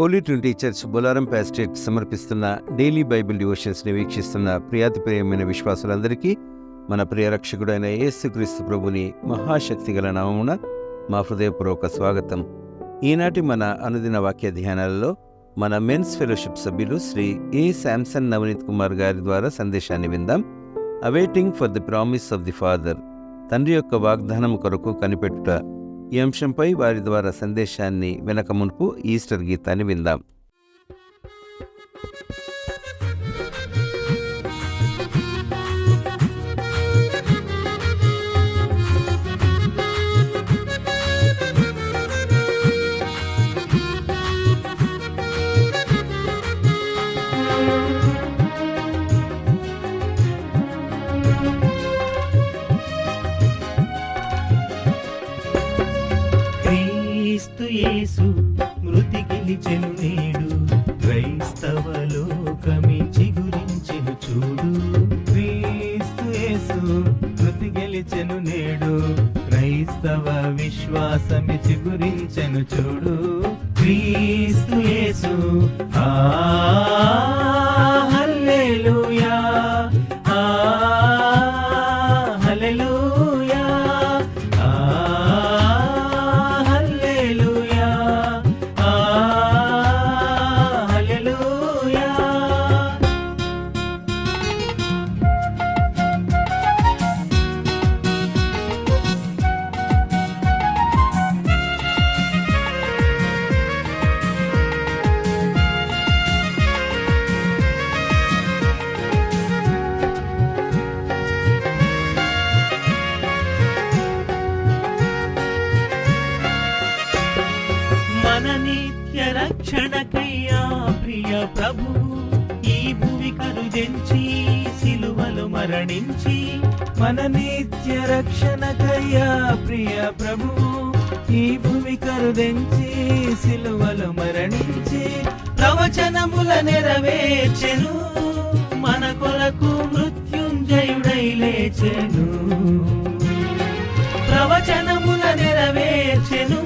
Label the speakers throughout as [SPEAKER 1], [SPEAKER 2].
[SPEAKER 1] Holi trinity church Bolarum pastorate సమర్పిస్తున్న daily Bible డివోషన్స్ని వీక్షిస్తున్న ప్రియాతి ప్రియమైన విశ్వాసులందరికీ మన ప్రియ రక్షకుడైన యేసుక్రీస్తు ప్రభుని మహాశక్తి గల నామమున మా హృదయపూర్వక స్వాగతం. ఈనాటి మన అనుదిన వాక్య ధ్యానాలలో మన మెన్స్ ఫెలోషిప్ సభ్యులు శ్రీ ఏ శాంసన్ నవనీత్ కుమార్ గారి ద్వారా సందేశాన్ని విందాం. Awaiting for the promise of the father, తండ్రి యొక్క వాగ్దానం కొరకు కనిపెట్టుట. ఈ అంశంపై వారి ద్వారా సందేశాన్ని వెనక మునుపు ఈస్టర్ గీతాన్ని విందాం.
[SPEAKER 2] క్రీస్తు యేసు మృతి గెలిచెను నేడు, క్రైస్తవ లోకమి చిగురించెను చూడు. క్రీస్తు యేసు మృతి గెలిచెను నేడు, క్రైస్తవ విశ్వాసమి చిగురించెను చూడు. క్రీస్తు యేసు హల్లెలూయా, హల్లెలూయా, హల్లెలూయా, హల్లెలూయా. మన నిత్య రక్షణకయ్యా ప్రియ ప్రభు ఈ భూమి కరుదెంచి సిలువలు మరణించి. మన నిత్య రక్షణకయ్యా ప్రియ ప్రభు ఈ భూమి కరుదెంచి సిలువలు మరణించి. ప్రవచనముల నెరవేర్చెను, మన కొరకు మృత్యుంజయుడై లేచెను. ప్రవచనముల నెరవేర్చెను,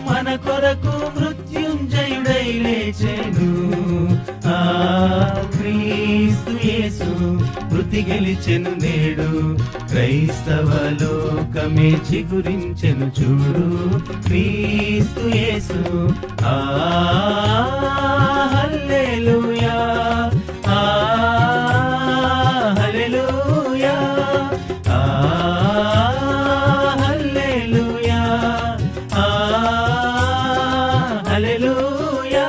[SPEAKER 2] మన కొరకు మృత్యుంజయుడై లేచెను. క్రీస్తు యేసు మృతి గెలిచెను నేడు, క్రైస్తవ లోకమే చిగురించెను చూడు. క్రీస్తు యేసు హల్లెలూయా, హల్లెలూయా, హల్లెలూయా, హల్లెలూయా.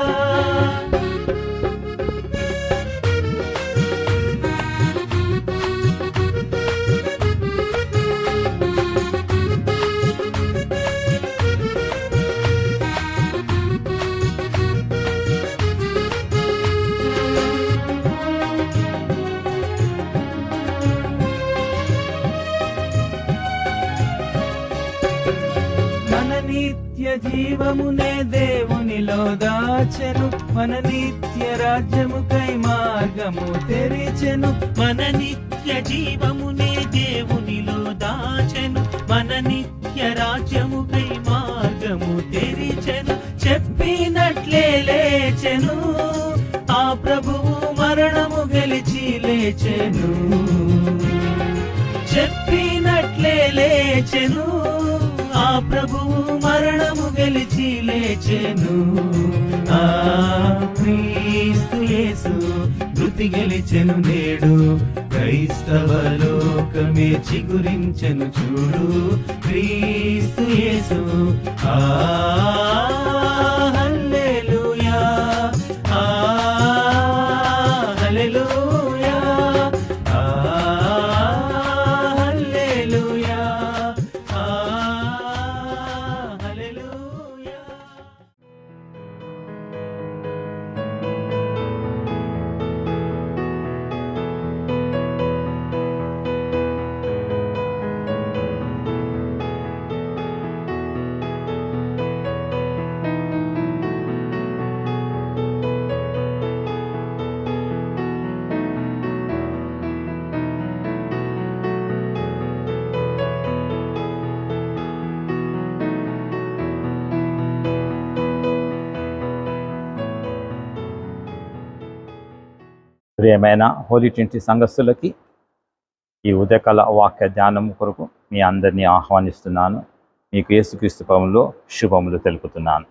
[SPEAKER 2] మన నిత్య జీవమునే దేవునిలో దాచెను, మన నిత్య రాజ్యముకై మార్గము తెరిచెను. మన నిత్య జీవమునే దేవునిలో దాచెను, మన నిత్య రాజ్యముకై మార్గము తెరిచెను. చెప్పినట్లే లేచెను, ఆ ప్రభువు మరణము గెలిచి లేచెను. చెప్పినట్లే లేచెను, ఆ ప్రభువు మరణము గెలిచి లేచెను. క్రీస్తు యేసు మృతి గెలిచెను నేడు, క్రైస్తవ లోకమే చిగురించెను చూడు. క్రీస్తు యేసు హల్లెలూయా, హల్లెలూయా, హల్లెలూయా, హల్లెలూయా.
[SPEAKER 3] ప్రియమైన హోలీ ట్రినిటీ సంఘస్థులకి ఈ ఉదయకాల వాక్య ధ్యానం కొరకు మీ అందరినీ ఆహ్వానిస్తున్నాను. మీకు యేసుక్రీస్తు నామములో శుభములు తెలుపుతున్నాను.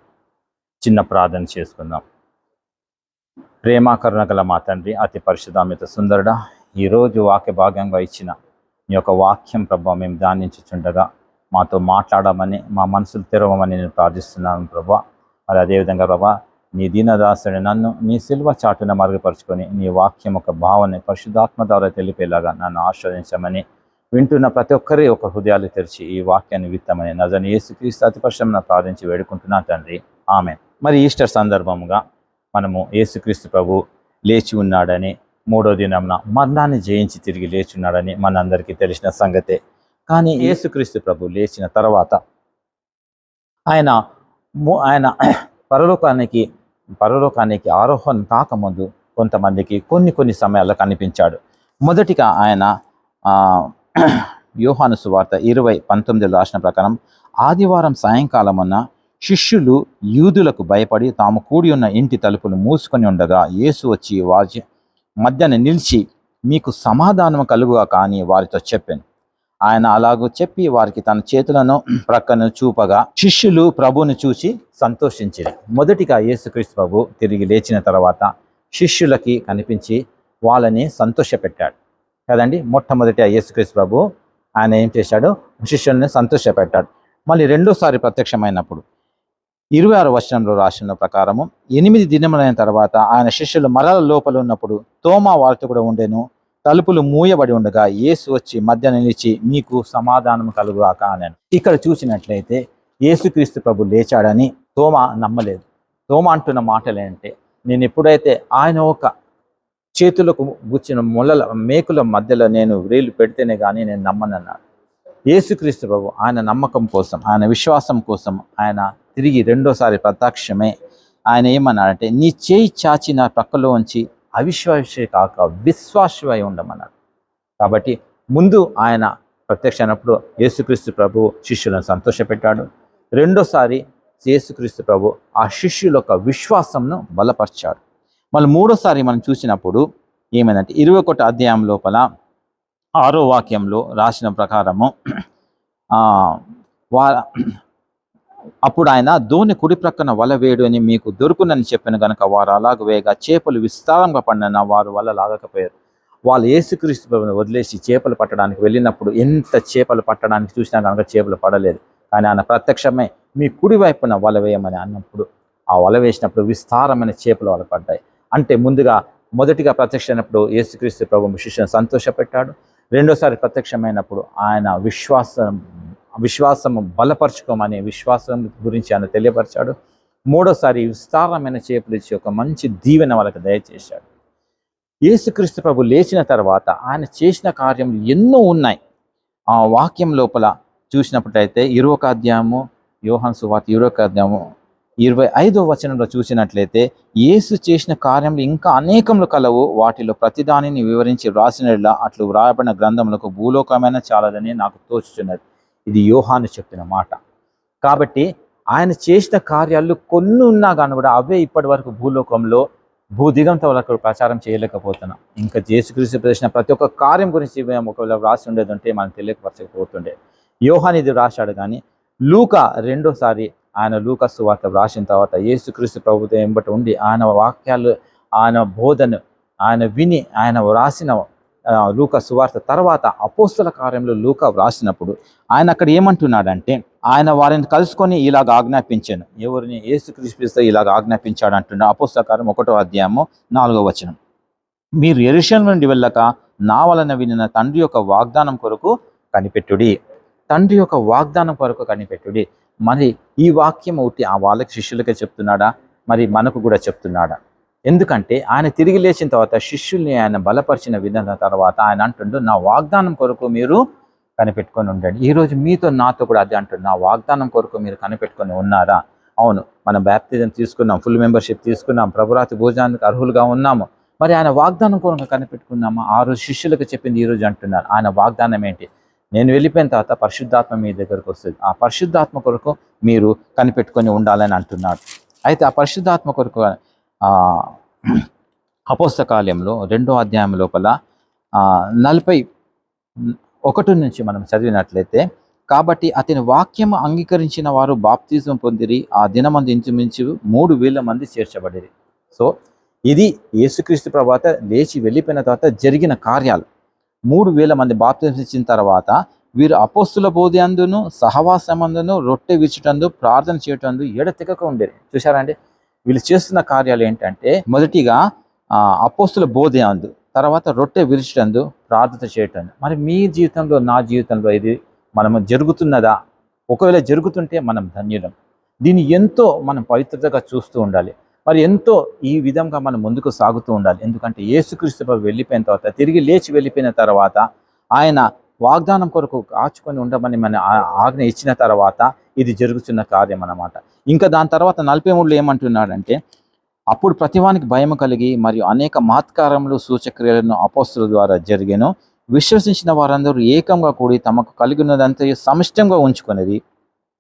[SPEAKER 3] చిన్న ప్రార్థన చేసుకుందాం. ప్రేమ కరుణ గల మా తండ్రి, అతి పరిశుద్ధామిత సుందరుడా, ఈరోజు వాక్య భాగంగా ఇచ్చిన మీ యొక్క వాక్యం ప్రభావ మేము ధ్యానించుచుండగా మాతో మాట్లాడమని, మా మనసులు తెరవమని నేను ప్రార్థిస్తున్నాను ప్రభా. మరి అదేవిధంగా ప్రభా, నీ దీనదాసుని నన్ను నీ సిల్వ చాటున మరుగుపరుచుకొని నీ వాక్యం ఒక భావన పరిశుద్ధాత్మ ద్వారా తెలిపేలాగా నన్ను ఆశ్రయించమని, వింటున్న ప్రతి ఒక్కరి ఒక హృదయాలు తెరిచి ఈ వాక్యాన్ని విత్తమని నజరేయుడైన యేసుక్రీస్తు అతి పరిశుద్ధమున ప్రార్థించి వేడుకుంటున్నాను తండ్రి, ఆమేన్. మరి ఈస్టర్ సందర్భంగా మనము యేసుక్రీస్తు ప్రభు లేచి ఉన్నాడని, మూడో దినంన మరణాన్ని జయించి తిరిగి లేచి ఉన్నాడని మనందరికీ తెలిసిన సంగతే. కానీ యేసుక్రీస్తు ప్రభు లేచిన తర్వాత ఆయన పరలోకానికి ఆరోహణం కాకముందు కొంతమందికి కొన్ని సమయాల్లో కనిపించాడు. మొదటిగా ఆయన యోహాను సువార్త 20:19 రాసిన ప్రకారం, ఆదివారం సాయంకాలమున శిష్యులు యూదులకు భయపడి తాము కూడి ఉన్న ఇంటి తలుపులు మూసుకొని ఉండగా యేసు వచ్చి వారి మధ్యన నిలిచి, మీకు సమాధానం కలుగుగా కానీ వారితో చెప్పాను. ఆయన అలాగూ చెప్పి వారికి తన చేతులను ప్రక్కను చూపగా శిష్యులు ప్రభువుని చూసి సంతోషించారు. మొదటిగా యేసుక్రీస్తు ప్రభు తిరిగి లేచిన తర్వాత శిష్యులకి కనిపించి వాళ్ళని సంతోషపెట్టాడు కదండి. మొట్టమొదటి యేసుక్రీస్తు ప్రభు ఆయన ఏం చేశాడు? శిష్యుల్ని సంతోషపెట్టాడు. మళ్ళీ రెండోసారి ప్రత్యక్షమైనప్పుడు 26వ వచనంలో రాసిన ప్రకారము, 8 దినములైన తర్వాత ఆయన శిష్యులు మరల లోపల ఉన్నప్పుడు తోమా వారితో కూడా ఉండెను. తలుపులు మూయబడి ఉండగా యేసు వచ్చి మధ్య నిలిచి, మీకు సమాధానం కలుగుగాక అన్నాడు. ఇక్కడ చూసినట్లయితే యేసుక్రీస్తు ప్రభు లేచాడని తోమా నమ్మలేదు. తోమా అంటున్న మాటలు ఏంటంటే, నేను ఎప్పుడైతే ఆయన ఒక చేతులకు గుచ్చిన మేకుల మధ్యలో నేను వేలు పెడితేనే కానీ నేను నమ్మనన్నాడు. యేసుక్రీస్తు ప్రభు ఆయన నమ్మకం కోసం, ఆయన విశ్వాసం కోసం ఆయన తిరిగి రెండోసారి ప్రత్యక్షమే ఆయన ఏమన్నాడంటే, నీ చేయి చాచి నా ప్రక్కలో ఉంచి అవిశ్వాసే కాక విశ్వాసమై ఉండమన్నాడు. కాబట్టి ముందు ఆయన ప్రత్యక్ష అయినప్పుడు యేసుక్రీస్తు ప్రభు శిష్యులను సంతోషపెట్టాడు. రెండోసారి యేసుక్రీస్తు ప్రభు ఆ శిష్యుల యొక్క విశ్వాసంను బలపరిచాడు. మళ్ళీ మూడోసారి మనం చూసినప్పుడు ఏమైందంటే 21వ అధ్యాయం లోపల 6వ వాక్యంలో రాసిన ప్రకారము, అప్పుడు ఆయన దోణి కుడి ప్రక్కన వల వేడు అని మీకు దొరుకునని చెప్పిన కనుక వారు అలాగ వేయగా చేపలు విస్తారంగా పడిన వారు వల లాగకపోయారు. వాళ్ళు యేసుక్రీస్తు ప్రభువుని వదిలేసి చేపలు పట్టడానికి వెళ్ళినప్పుడు ఎంత చేపలు పట్టడానికి చూసినా కనుక చేపలు పడలేదు. కానీ ఆయన ప్రత్యక్షమై మీ కుడి వైపున వల వేయమని అన్నప్పుడు ఆ వల వేసినప్పుడు విస్తారమైన చేపలు వాళ్ళ పడ్డాయి. అంటే మొదటిగా ప్రత్యక్షమైనప్పుడు యేసుక్రీస్తు ప్రభువు శిష్యుని సంతోషపెట్టాడు. రెండోసారి ప్రత్యక్షమైనప్పుడు ఆయన విశ్వాసం బలపరచుకోమని విశ్వాసం గురించి ఆయన తెలియపరిచాడు. మూడోసారి విస్తారమైన చేపలు ఇచ్చి ఒక మంచి దీవెన వాళ్ళకి దయచేశాడు. యేసుక్రీస్తు ప్రభు లేచిన తర్వాత ఆయన చేసిన కార్యములు ఎన్నో ఉన్నాయి. ఆ వాక్యం లోపల చూసినప్పుడైతే 21వ అధ్యాయము యోహాను సువార్త 21వ అధ్యాయము 25వ వచనంలో చూసినట్లయితే, యేసు చేసిన కార్యములు ఇంకా అనేకములు కలవు, వాటిలో ప్రతిదానిని వివరించి వ్రాసినలా అట్లు వ్రాయబడిన గ్రంథములకు భూలోకమైన చాలదని నాకు తోచుచున్నది. ఇది యోహాను చెప్పిన మాట. కాబట్టి ఆయన చేసిన కార్యాలు కొన్ని ఉన్నా కానీ కూడా అవే ఇప్పటి వరకు భూలోకంలో భూదిగంత వరకు ప్రచారం చేయలేకపోతున్నాం. ఇంకా యేసుక్రీస్తు చేసిన ప్రతి ఒక్క కార్యం గురించి మేము ఒకవేళ వ్రాసి ఉండేది ఉంటే మనం తెలియకపోతుండే. యోహాను ఇది రాశాడు. కానీ లూకా రెండోసారి ఆయన లూకా సువార్త వ్రాసిన తర్వాత యేసుక్రీస్తు ప్రభుతో ఎంబటి ఉండి ఆయన వాక్యాలు, ఆయన బోధను ఆయన విని ఆయన వ్రాసిన లూకా సువార్త తర్వాత అపోస్తల కార్యంలో లూకా వ్రాసినప్పుడు ఆయన అక్కడ ఏమంటున్నాడంటే, ఆయన వారిని కలుసుకొని ఇలాగ ఆజ్ఞాపించాను. ఎవరిని? యేసుక్రీస్తు ఇలాగ ఆజ్ఞాపించాడు అంటున్నాడు. అపోస్తల కార్యం 1వ అధ్యాయము 4వ వచనం, మీరు యెరూషలేము నుండి వెళ్ళక నా వలన వినిన తండ్రి యొక్క వాగ్దానం కొరకు కనిపెట్టుడి. తండ్రి యొక్క వాగ్దానం కొరకు కనిపెట్టుడి. మరి ఈ వాక్యం ఒకటి ఆ వాళ్ళకి శిష్యులకే చెప్తున్నాడా? మరి మనకు కూడా చెప్తున్నాడా? ఎందుకంటే ఆయన తిరిగి లేచిన తర్వాత శిష్యుల్ని ఆయన బలపరిచిన విధానం తర్వాత ఆయన అంటుండు, నా వాగ్దానం కొరకు మీరు కనిపెట్టుకొని ఉండండి. ఈరోజు మీతో నాతో కూడా అదే అంటుండు, నా వాగ్దానం కొరకు మీరు కనిపెట్టుకొని ఉన్నారా? అవును, మనం బ్యాప్టిజం తీసుకున్నాం, ఫుల్ మెంబర్షిప్ తీసుకున్నాం, ప్రభురాత్రి భోజనానికి అర్హులుగా ఉన్నాము. మరి ఆయన వాగ్దానం కొరకు కనిపెట్టుకున్నామా? ఆ రోజు శిష్యులకు చెప్పింది ఈరోజు అంటున్నారు. ఆయన వాగ్దానం ఏంటి? నేను వెళ్ళిపోయిన తర్వాత పరిశుద్ధాత్మ మీ దగ్గరకు వస్తుంది, ఆ పరిశుద్ధాత్మ కొరకు మీరు కనిపెట్టుకొని ఉండాలని అంటున్నాడు. అయితే ఆ పరిశుద్ధాత్మ కొరకు అపోస్తల కార్యములో 2వ అధ్యాయం లోపల 41 నుంచి మనం చదివినట్లయితే, కాబట్టి అతని వాక్యము అంగీకరించిన వారు బాప్తిజం పొందిరి, ఆ దినమందు ఇంచుమించు 3,000 మంది చేర్చబడిరి. సో ఇది యేసుక్రీస్తు ప్రభువాత లేచి వెళ్ళిపోయిన తర్వాత జరిగిన కార్యాలు. 3,000 మంది బాప్తిజం ఇచ్చిన తర్వాత వీరు అపోస్తుల బోధయందును సహవాసమందును రొట్టె విరుచుటందు ప్రార్థన చేయటందు ఎడతెగక ఉండేది. చూసారండి, వీళ్ళు చేస్తున్న కార్యాలు ఏంటంటే, మొదటిగా అపోస్తుల బోధయందు, తర్వాత రొట్టె విరుచుటందు ప్రార్థన చేయటం. మరి మీ జీవితంలో, నా జీవితంలో ఇది మనము జరుగుతున్నదా? ఒకవేళ జరుగుతుంటే మనం ధన్యులం. దీన్ని ఎంతో మనం పవిత్రతగా చూస్తూ ఉండాలి. మరి ఎంతో ఈ విధంగా మనం ముందుకు సాగుతూ ఉండాలి. ఎందుకంటే యేసుక్రీస్తు ప్రభు వెళ్ళిపోయిన తర్వాత, తిరిగి లేచి వెళ్ళిపోయిన తర్వాత, ఆయన వాగ్దానం కొరకు కాచుకొని ఉండమని మన ఆజ్ఞ ఇచ్చిన తర్వాత ఇది జరుగుతున్న కార్యం అన్నమాట. ఇంకా దాని తర్వాత 43లో ఏమంటున్నాడంటే, అప్పుడు ప్రతివానికి భయం కలిగి మరియు అనేక మహత్కారములు సూచక్రియలను అపోస్తుల ద్వారా జరిగెను. విశ్వసించిన వారందరూ ఏకంగా కూడి తమకు కలిగినదంతా సమిష్టంగా ఉంచుకునేది.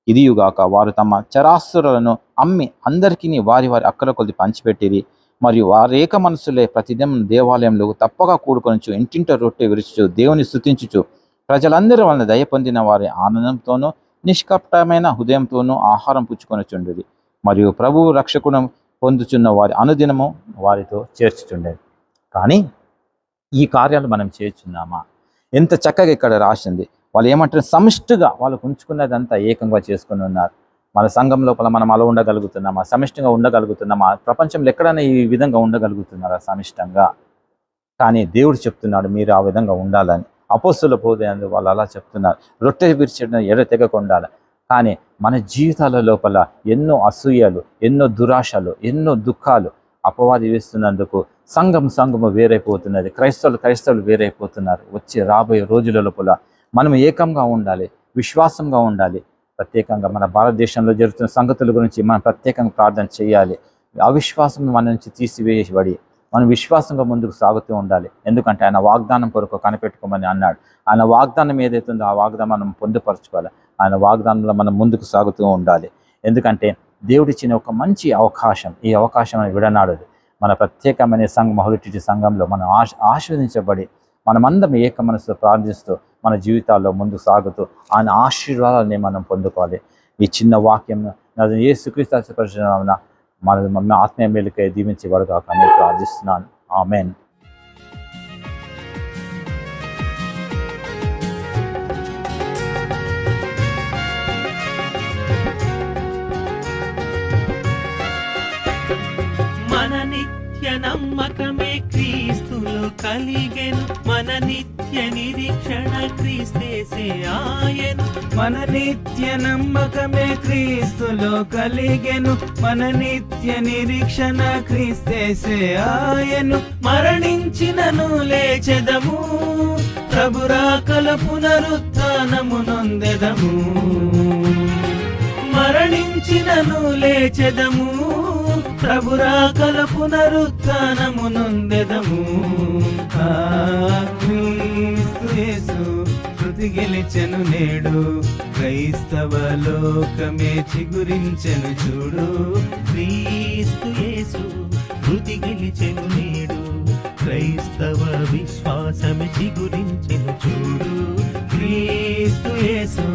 [SPEAKER 3] ఇదియుగాక వారు తమ చరాస్తులను అమ్మి అందరికీ వారి వారి అక్కల కొద్ది పంచిపెట్టిరి. మరియు వారు ఏక మనసులే ప్రతిదినం దేవాలయంలో తప్పగా కూడుకొనుచు ఇంటింట రొట్టె విరుచుచు దేవుని స్తుతించుచు ప్రజలందరి వలన దయ పొందిన వారి ఆనందంతోనూ నిష్కపటమైన హృదయంతోనూ ఆహారం పుచ్చుకొనుచుండేది. మరియు ప్రభువు రక్షకుడు పొందుచున్న వారి అనుదినము వారితో చేర్చుచుండేది. కానీ ఈ కార్యాలు మనం చేర్చున్నామా? ఎంత చక్కగా ఇక్కడ రాసింది. వాళ్ళు ఏమంటారు, సమిష్టిగా వాళ్ళకు ఉంచుకున్నదంతా ఏకంగా చేసుకుని ఉన్నారు. మన సంఘం లోపల మనం అలా ఉండగలుగుతున్నామా? సమిష్టిగా ఉండగలుగుతున్నామా? ప్రపంచంలో ఎక్కడైనా ఈ విధంగా ఉండగలుగుతున్నారా సమిష్టంగా? కానీ దేవుడు చెప్తున్నాడు మీరు ఆ విధంగా ఉండాలని. అపోస్తుల బోధయందు వాళ్ళు అలా చెప్తున్నారు, రొట్టె విరిచడం ఎడతెగక ఉండాలి. కానీ మన జీవితాల లోపల ఎన్నో అసూయలు, ఎన్నో దురాశలు, ఎన్నో దుఃఖాలు అపవాది వేస్తున్నందుకు సంఘము వేరైపోతున్నది. క్రైస్తవులు వేరైపోతున్నారు. వచ్చే రాబోయే రోజుల లోపల మనం ఏకంగా ఉండాలి, విశ్వాసంగా ఉండాలి. ప్రత్యేకంగా మన భారతదేశంలో జరుగుతున్న సంగతుల గురించి మనం ప్రత్యేకంగా ప్రార్థన చేయాలి. అవిశ్వాసం మన నుంచి తీసివేయబడి మనం విశ్వాసంగా ముందుకు సాగుతూ ఉండాలి. ఎందుకంటే ఆయన వాగ్దానం కొరకు కనిపెట్టుకోమని అన్నాడు. ఆయన వాగ్దానం ఏదైతే ఉందో ఆ వాగ్దానం మనం పొందుపరచుకోవాలి. ఆయన వాగ్దానంలో మనం ముందుకు సాగుతూ ఉండాలి. ఎందుకంటే దేవుడిచ్చిన ఒక మంచి అవకాశం, ఈ అవకాశం విడనాడదు. మన ప్రత్యేకమైన మహులిటి సంఘంలో మనం ఆశీర్వదించబడి మనమందరం ఏక మనసుతో ప్రార్థిస్తూ మన జీవితాల్లో ముందుకు సాగుతూ ఆయన ఆశీర్వాదాలని మనం పొందుకోవాలి. ఈ చిన్న వాక్యం యేసుక్రీస్తు పరిశుద్ధ మన ఆత్మీయ మేలుకై దీవించబడుగాక అని ప్రార్థిస్తున్నాను. ఆమేన్.
[SPEAKER 2] మన నిత్య నమ్మకమే క్రీస్తులో కలిగెను, మన నిత్య నిరీక్షణ క్రీస్తేసే ఆయను. మన నిత్య నమ్మకమే క్రీస్తులో కలిగెను, మన నిత్య నిరీక్షణ క్రీస్తేసే ఆయను. మరణించినను లేచెదము, ప్రభురాకల పునరుత్థానము నొందెదము. మరణించినను లేచెదము, ప్రభురాకల పునరుత్థానము నొందెదము. క్రీస్తు యేసు కృతి గెలిచెను నేడు, క్రైస్తవ లోకమే చిగురించెను చూడు. క్రీస్తు యేసు కృతి గెలిచెను నేడు, క్రైస్తవ విశ్వాసమే చిగురించెను చూడు. క్రీస్తు యేసు